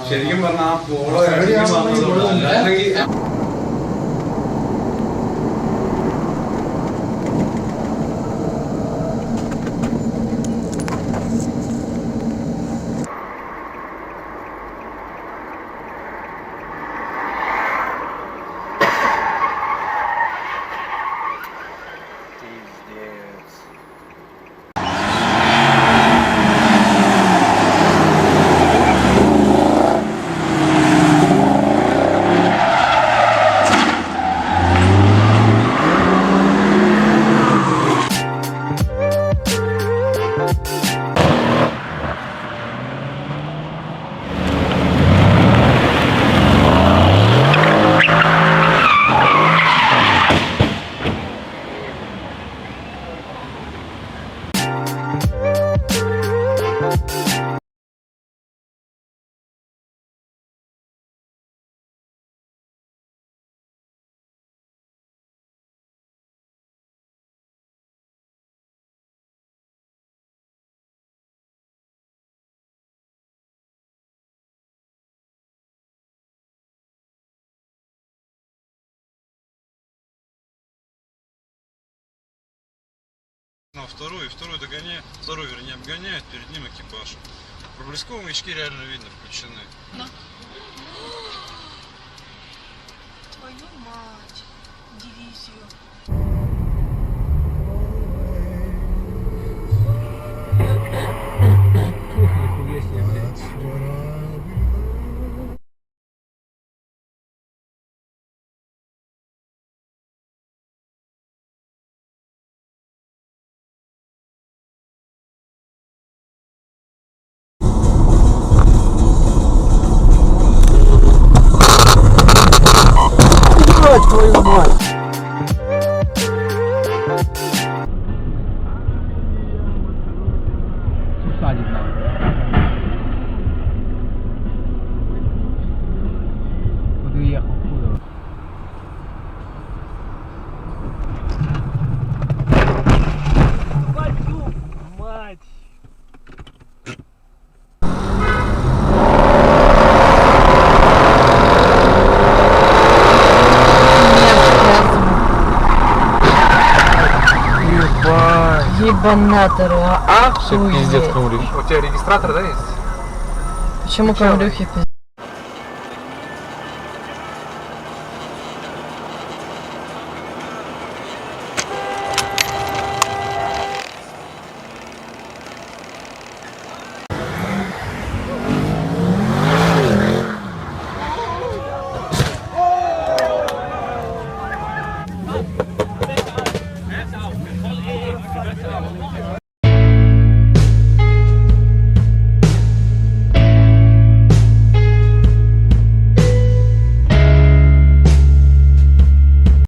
ശരിക്കും പറഞ്ഞാൽ ആ പോളോ അല്ലെങ്കിൽ Второй догоняет, второй, вернее, обгоняет, перед ним экипаж. Проблесковые маячки реально видно включены. Да. Твою мать, дивизию. Твою мать! Садик нам. Куда уехал? Куда? Твою мать! Ебанаторы, Все пиздец, охуеть. Камрюх. У тебя регистратор, да, есть? Почему Камрюхи пиздец?